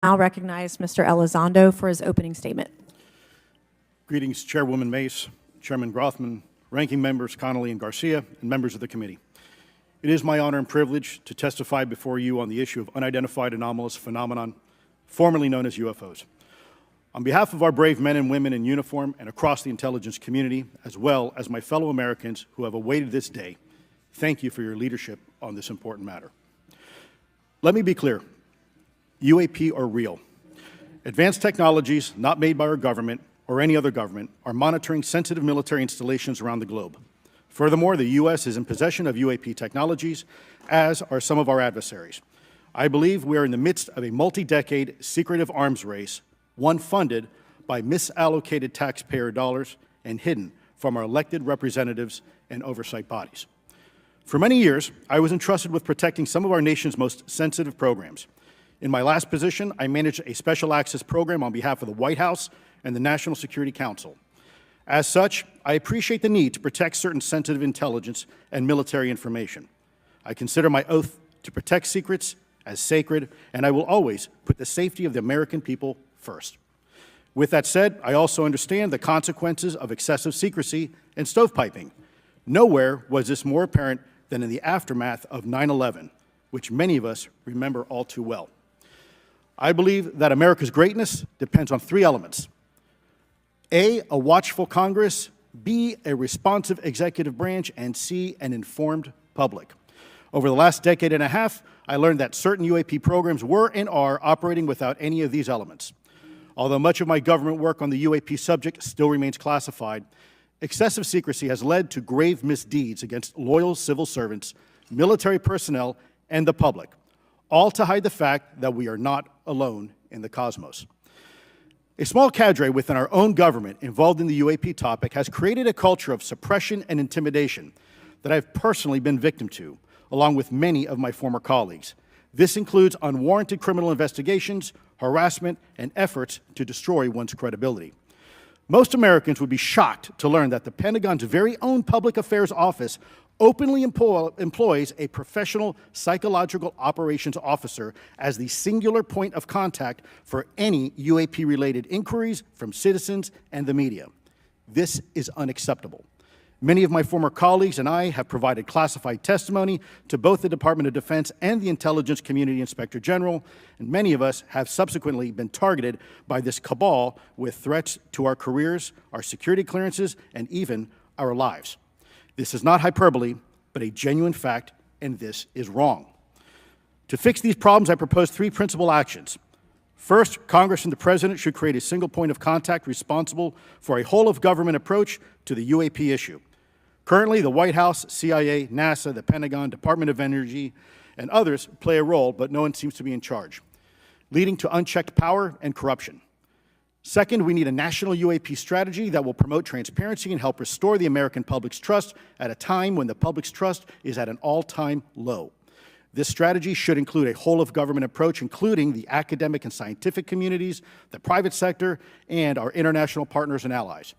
Now recognize Mr. Elizondo for his opening statement. Greetings, Chairwoman Mace, Chairman Grothman, Ranking Members Connolly and Garcia, and members of the committee. It is my honor and privilege to testify before you on the issue of unidentified anomalous phenomenon, formerly known as UFOs. On behalf of our brave men and women in uniform and across the intelligence community, as well as my fellow Americans who have awaited this day, thank you for your leadership on this important matter. Let me be clear. UAP are real. Advanced technologies not made by our government or any other government are monitoring sensitive military installations around the globe. Furthermore, the U.S. is in possession of UAP technologies, as are some of our adversaries. I believe we are in the midst of a multi-decade secretive arms race, one funded by misallocated taxpayer dollars and hidden from our elected representatives and oversight bodies. For many years, I was entrusted with protecting some of our nation's most sensitive programs. In my last position, I managed a special access program on behalf of the White House and the National Security Council. As such, I appreciate the need to protect certain sensitive intelligence and military information. I consider my oath to protect secrets as sacred, and I will always put the safety of the American people first. With that said, I also understand the consequences of excessive secrecy and stovepiping. Nowhere was this more apparent than in the aftermath of 9/11, which many of us remember all too well. I believe that America's greatness depends on three elements. A watchful Congress, B, a responsive executive branch, and C, an informed public. Over the last decade and a half, I learned that certain UAP programs were and are operating without any of these elements. Although much of my government work on the UAP subject still remains classified, excessive secrecy has led to grave misdeeds against loyal civil servants, military personnel, and the public, all to hide the fact that we are not alone in the cosmos. A small cadre within our own government involved in the UAP topic has created a culture of suppression and intimidation that I've personally been victim to, along with many of my former colleagues. This includes unwarranted criminal investigations, harassment, and efforts to destroy one's credibility. Most Americans would be shocked to learn that the Pentagon's very own Public Affairs Office openly employs a professional psychological operations officer as the singular point of contact for any UAP-related inquiries from citizens and the media. This is unacceptable. Many of my former colleagues and I have provided classified testimony to both the Department of Defense and the Intelligence Community Inspector General, and many of us have subsequently been targeted by this cabal with threats to our careers, our security clearances, and even our lives. This is not hyperbole, but a genuine fact, and this is wrong. To fix these problems, I propose three principal actions. First, Congress and the President should create a single point of contact responsible for a whole-of-government approach to the UAP issue. Currently, the White House, CIA, NASA, the Pentagon, Department of Energy, and others play a role, but no one seems to be in charge, leading to unchecked power and corruption. Second, we need a national UAP strategy that will promote transparency and help restore the American public's trust at a time when the public's trust is at an all-time low. This strategy should include a whole-of-government approach, including the academic and scientific communities, the private sector, and our international partners and allies.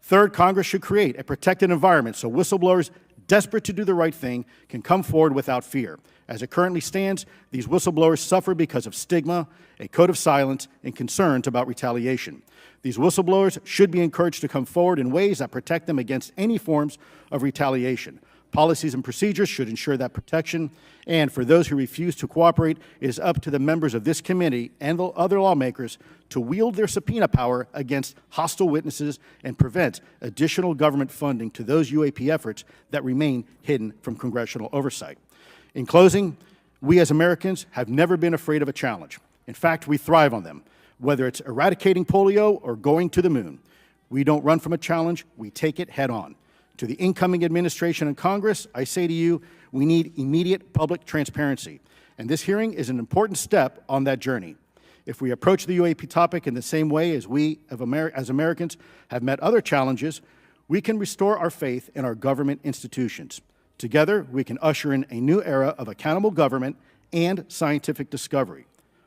Third, Congress should create a protected environment so whistleblowers desperate to do the right thing can come forward without fear. As it currently stands, these whistleblowers suffer because of stigma, a code of silence, and concerns about retaliation. These whistleblowers should be encouraged to come forward in ways that protect them against any forms of retaliation. Policies and procedures should ensure that protection, and for those who refuse to cooperate, it is up to the members of this committee and the other lawmakers to wield their subpoena power against hostile witnesses and prevent additional government funding to those UAP efforts that remain hidden from congressional oversight. In closing, we as Americans have never been afraid of a challenge. In fact, we thrive on them, whether it's eradicating polio or going to the moon. We don't run from a challenge, we take it head on. To the incoming administration and Congress, I say to you, we need immediate public transparency, and this hearing is an important step on that journey. If we approach the UAP topic in the same way as we, as Americans, have met other challenges, we can restore our faith in our government institutions. Together, we can usher in a new era of accountable government and scientific discovery.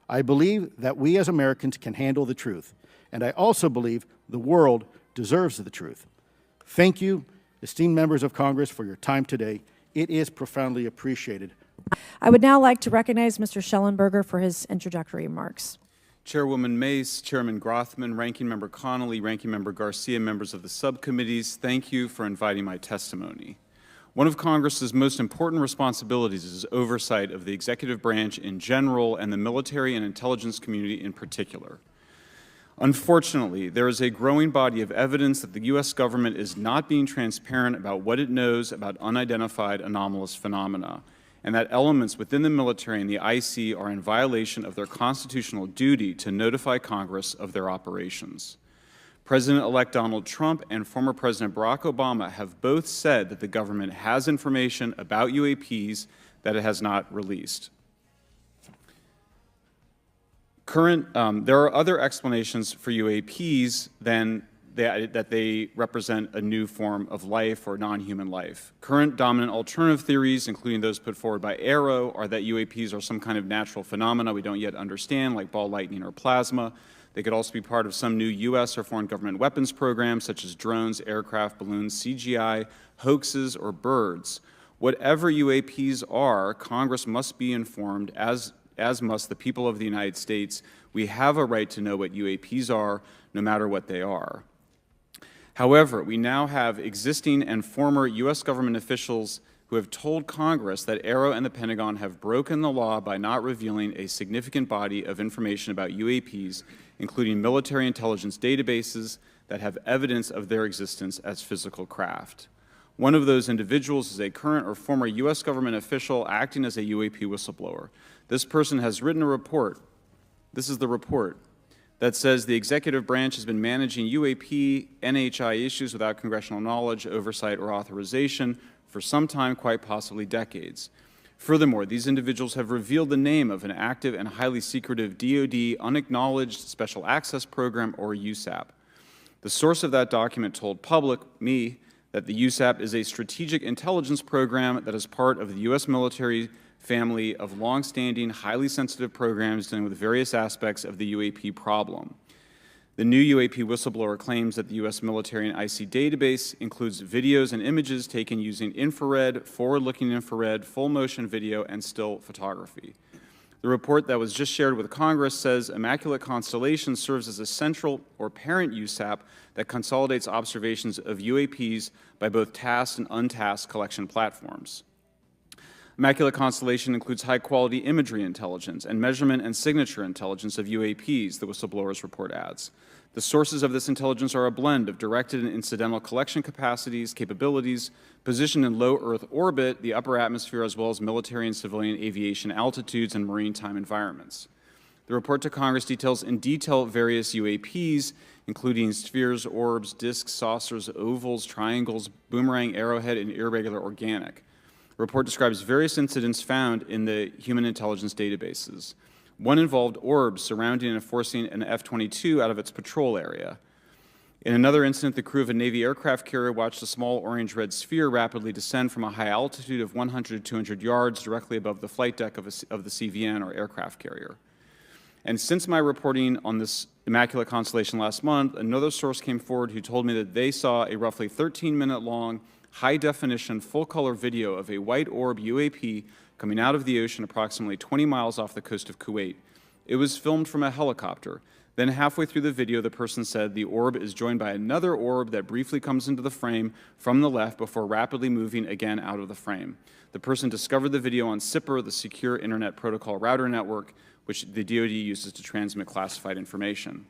I believe that we as Americans can handle the truth, and I also believe the world deserves the truth. Thank you, esteemed members of Congress, for your time today. It is profoundly appreciated. I would now like to recognize Mr. Shellenberger for his introductory remarks. Chairwoman Mace, Chairman Grothman, Ranking Member Connolly, Ranking Member Garcia, members of the subcommittees, thank you for inviting my testimony. One of Congress's most important responsibilities is oversight of the executive branch in general and the military and intelligence community in particular. Unfortunately, there is a growing body of evidence that the U.S. government is not being transparent about what it knows about unidentified anomalous phenomena, and that elements within the military and the IC are in violation of their constitutional duty to notify Congress of their operations. President-elect Donald Trump and former President Barack Obama have both said that the government has information about UAPs that it has not released. There are other explanations for UAPs than that they represent a new form of life or non-human life. Current dominant alternative theories, including those put forward by AARO, are that UAPs are some kind of natural phenomena we don't yet understand, like ball lightning or plasma. They could also be part of some new U.S. or foreign government weapons programs, such as drones, aircraft, balloons, CGI, hoaxes, or birds. Whatever UAPs are, Congress must be informed, as must the people of the United States. We have a right to know what UAPs are, no matter what they are. However, we now have existing and former U.S. government officials who have told Congress that AARO and the Pentagon have broken the law by not revealing a significant body of information about UAPs, including military intelligence databases that have evidence of their existence as physical craft. One of those individuals is a current or former U.S. government official acting as a UAP whistleblower. This person has written a report. This is the report that says the executive branch has been managing UAP, NHI issues without congressional knowledge, oversight, or authorization for some time, quite possibly decades. Furthermore, these individuals have revealed the name of an active and highly secretive DoD unacknowledged special access program, or USAP. The source of that document told me, that the USAP is a strategic intelligence program that is part of the U.S. military family of longstanding, highly sensitive programs dealing with various aspects of the UAP problem. The new UAP whistleblower claims that the U.S. military and IC database includes videos and images taken using infrared, forward-looking infrared, full-motion video, and still photography. The report that was just shared with Congress says Immaculate Constellation serves as a central or parent USAP that consolidates observations of UAPs by both tasked and untasked collection platforms. Immaculate Constellation includes high-quality imagery intelligence and measurement and signature intelligence of UAPs, the whistleblower's report adds. The sources of this intelligence are a blend of directed and incidental collection capabilities, positioned in low Earth orbit, the upper atmosphere, as well as military and civilian aviation altitudes and maritime environments. The report to Congress details in detail various UAPs, including spheres, orbs, disks, saucers, ovals, triangles, boomerang, arrowhead, and irregular organic. The report describes various incidents found in the human intelligence databases. One involved orbs surrounding and forcing an F-22 out of its patrol area. In another incident, the crew of a Navy aircraft carrier watched a small orange-red sphere rapidly descend from a high altitude of 100 to 200 yards directly above the flight deck of the CVN, or aircraft carrier. And since my reporting on this Immaculate Constellation last month, another source came forward who told me that they saw a roughly 13-minute-long, high-definition, full-color video of a white orb UAP coming out of the ocean approximately 20 miles off the coast of Kuwait. It was filmed from a helicopter. Then halfway through the video, the person said the orb is joined by another orb that briefly comes into the frame from the left before rapidly moving again out of the frame. The person discovered the video on SIPR, the Secure Internet Protocol Router Network, which the DoD uses to transmit classified information.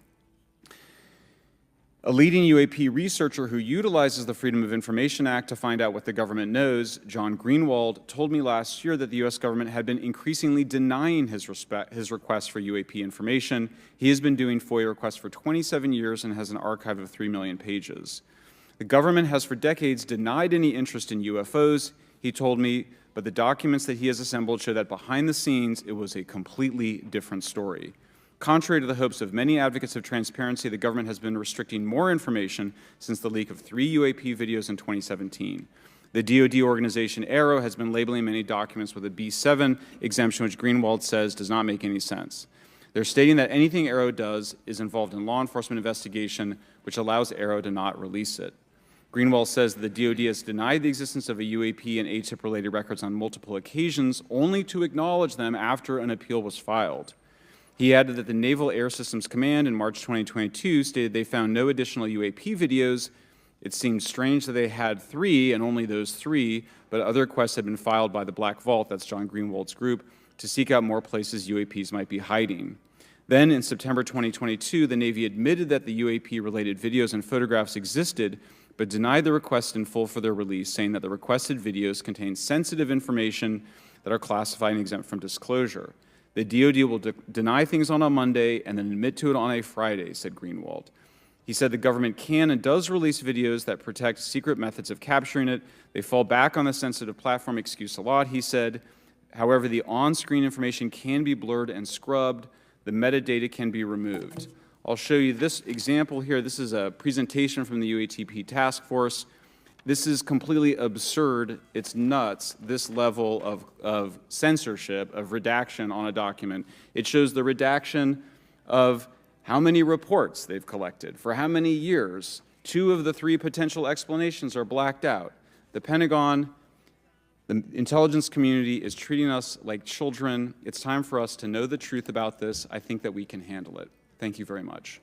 A leading UAP researcher who utilizes the Freedom of Information Act to find out what the government knows, John Greenwald, told me last year that the U.S. government had been increasingly denying his requests for UAP information. He has been doing FOIA requests for 27 years and has an archive of 3 million pages. The government has for decades denied any interest in UFOs, he told me, but the documents that he has assembled show that behind the scenes it was a completely different story. Contrary to the hopes of many advocates of transparency, the government has been restricting more information since the leak of 3 UAP videos in 2017. The DoD organization AARO has been labeling many documents with a B7 exemption, which Greenwald says does not make any sense. They're stating that anything AARO does is involved in law enforcement investigation, which allows AARO to not release it. Greenwald says that the DoD has denied the existence of a UAP and ATIP-related records on multiple occasions, only to acknowledge them after an appeal was filed. He added that the Naval Air Systems Command in March 2022 stated they found no additional UAP videos. It seemed strange that they had 3 and only those 3, but other requests had been filed by the Black Vault, that's John Greenwald's group, to seek out more places UAPs might be hiding. Then in September 2022, the Navy admitted that the UAP-related videos and photographs existed, but denied the request in full for their release, saying that the requested videos contain sensitive information that are classified and exempt from disclosure. The DoD will deny things on a Monday and then admit to it on a Friday, said Greenwald. He said the government can and does release videos that protect secret methods of capturing it. They fall back on the sensitive platform excuse a lot, he said. However, the on-screen information can be blurred and scrubbed. The metadata can be removed. I'll show you this example here. This is a presentation from the UATP task force. This is completely absurd. It's nuts, this level of censorship, of redaction on a document. It shows the redaction of how many reports they've collected, for how many years. 2 of the 3 potential explanations are blacked out. The Pentagon, the intelligence community is treating us like children. It's time for us to know the truth about this. I think that we can handle it. Thank you very much.